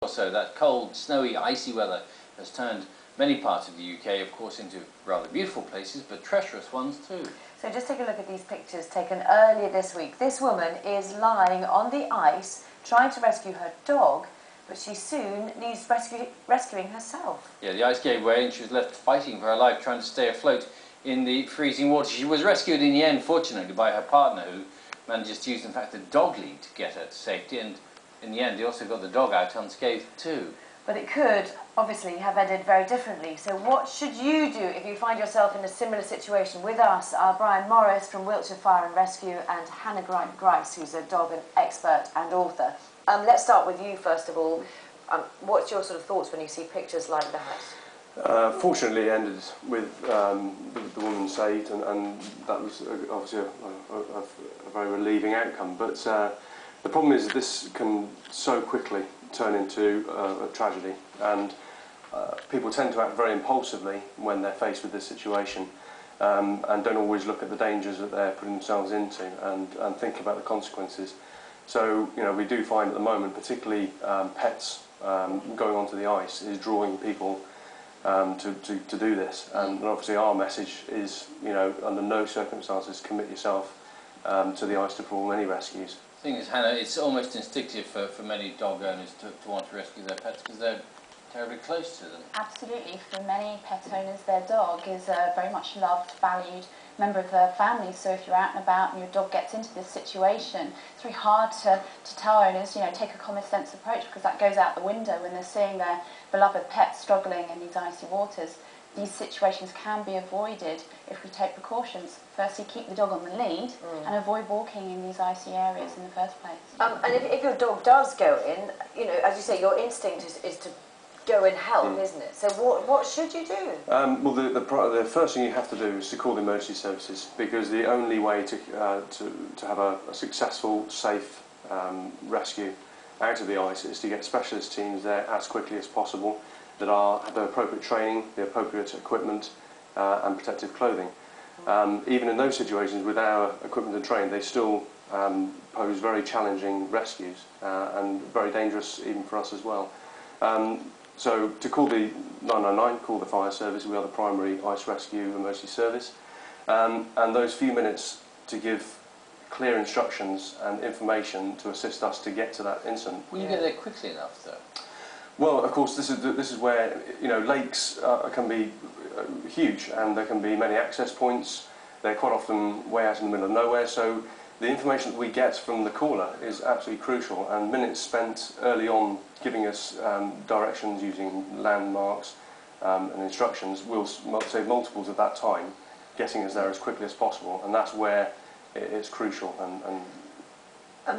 or so, that cold, snowy, icy weather has turned many parts of the UK, of course, into rather beautiful places, but treacherous ones too. So just take a look at these pictures taken earlier this week. This woman is lying on the ice trying to rescue her dog, but she soon needs rescuing herself. Yeah, the ice gave way and she was left fighting for her life, trying to stay afloat in the freezing water. She was rescued in the end, fortunately, by her partner, who manages to use, in fact, a dog lead to get her to safety, and in the end they also got the dog out unscathed too. But it could, obviously, have ended very differently. So what should you do if you find yourself in a similar situation? With us are Bryan Morris from Wiltshire Fire and Rescue and Hanne Grice, who's a dog expert and author. Let's start with you, first of all. What's your sort of thoughts when you see pictures like that? Fortunately, it ended with the woman saved, and that was obviously a very relieving outcome. But the problem is this can so quickly turn into a tragedy, and people tend to act very impulsively when they're faced with this situation, and don't always look at the dangers that they're putting themselves into and think about the consequences. So, you know, we do find at the moment, particularly pets going onto the ice is drawing people to do this, and obviously our message is, you know, under no circumstances commit yourself to the ice to perform any rescues. The thing is, Hannah, it's almost instinctive for many dog owners to want to rescue their pets because they're terribly close to them. Absolutely. For many pet owners, their dog is a very much loved, valued member of their family. So if you're out and about and your dog gets into this situation, it's very hard to tell owners, you know, take a common sense approach, because that goes out the window when they're seeing their beloved pet struggling in these icy waters. These situations can be avoided if we take precautions. Firstly, keep the dog on the lead and avoid walking in these icy areas in the first place. And if your dog does go in, you know, as you say, your instinct is to go and help, isn't it? So what should you do? Well, the first thing you have to do is to call the emergency services, because the only way to have a successful, safe rescue out of the ice is to get specialist teams there as quickly as possible that have the appropriate training, the appropriate equipment and protective clothing. Even in those situations, with our equipment and training, they still pose very challenging rescues and very dangerous even for us as well. So to call the 999, call the fire service. We are the primary ice rescue emergency service, and those few minutes to give clear instructions and information to assist us to get to that incident. Will you get there quickly enough, though? Well, of course, this is where, you know, lakes can be huge, and there can be many access points. They're quite often way out in the middle of nowhere, so the information that we get from the caller is absolutely crucial, and minutes spent early on giving us directions using landmarks and instructions will save multiples of that time, getting us there as quickly as possible, and that's where it's crucial.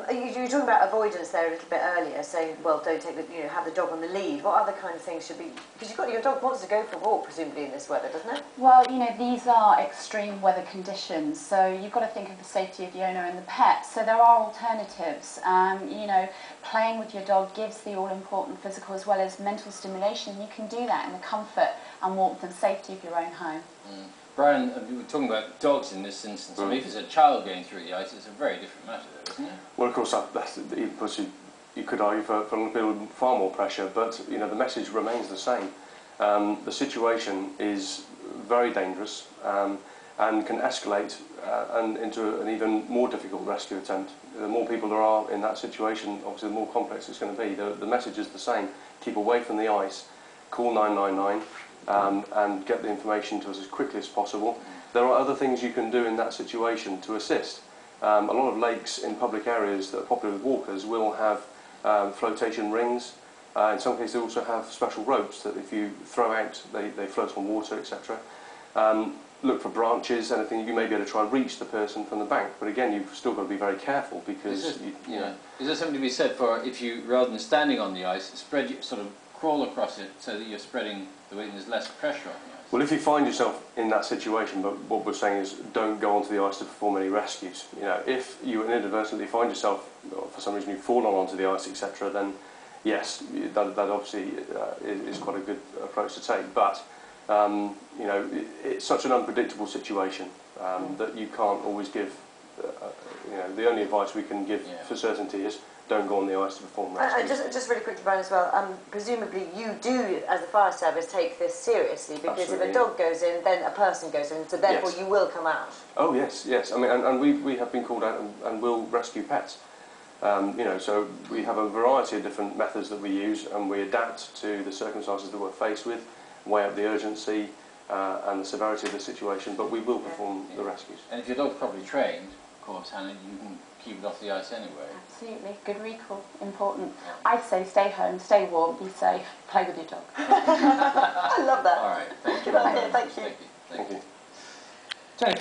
You were talking about avoidance there a little bit earlier, saying, well, don't take the, you know, have the dog on the lead. What other kind of things should be? Because your dog wants to go for a walk, presumably, in this weather, doesn't it? Well, you know, these are extreme weather conditions, so you've got to think of the safety of the owner and the pet. So there are alternatives. You know, playing with your dog gives the all-important physical as well as mental stimulation. You can do that in the comfort and warmth and safety of your own home. Bryan, we were talking about dogs in this instance. I mean, if it's a child going through the ice, it's a very different matter, though, isn't it? Well, of course, you could argue for a little bit far more pressure, but you know, the message remains the same. The situation is very dangerous and can escalate into an even more difficult rescue attempt. The more people there are in that situation, obviously the more complex it's going to be. The message is the same: keep away from the ice, call 999. And get the information to us as quickly as possible. There are other things you can do in that situation to assist. A lot of lakes in public areas that are popular with walkers will have flotation rings. In some cases they also have special ropes that if you throw out, they float on water, etc. Look for branches, anything you may be able to try and reach the person from the bank. But again, you've still got to be very careful, because you know. Is there something to be said for, if you, rather than standing on the ice, sort of crawl across it so that you're spreading the weight and there's less pressure on the ice? Well, if you find yourself in that situation, but what we're saying is don't go onto the ice to perform any rescues. You know, if you inadvertently find yourself, for some reason you've fallen onto the ice, etc., then yes, that obviously is quite a good approach to take. But you know, it's such an unpredictable situation that you can't always give. You know, the only advice we can give for certainty is don't go on the ice to perform rescues. Just really quickly, Bryan, as well, presumably you do, as the fire service, take this seriously, because Absolutely. if a dog goes in, then a person goes in, so therefore you will come out. Oh yes, yes. I mean, and we have been called out and will rescue pets. You know, so we have a variety of different methods that we use, and we adapt to the circumstances that we're faced with, weigh up the urgency and the severity of the situation, but we will perform the rescues. And if your dog's properly trained, of course, Hanne, you can keep it off the ice anyway. Absolutely, good recall, important. I'd say stay home, stay warm, be safe, play with your dog. I love that. All right, thank you. Thank you. Thank you. Thank you. Tony,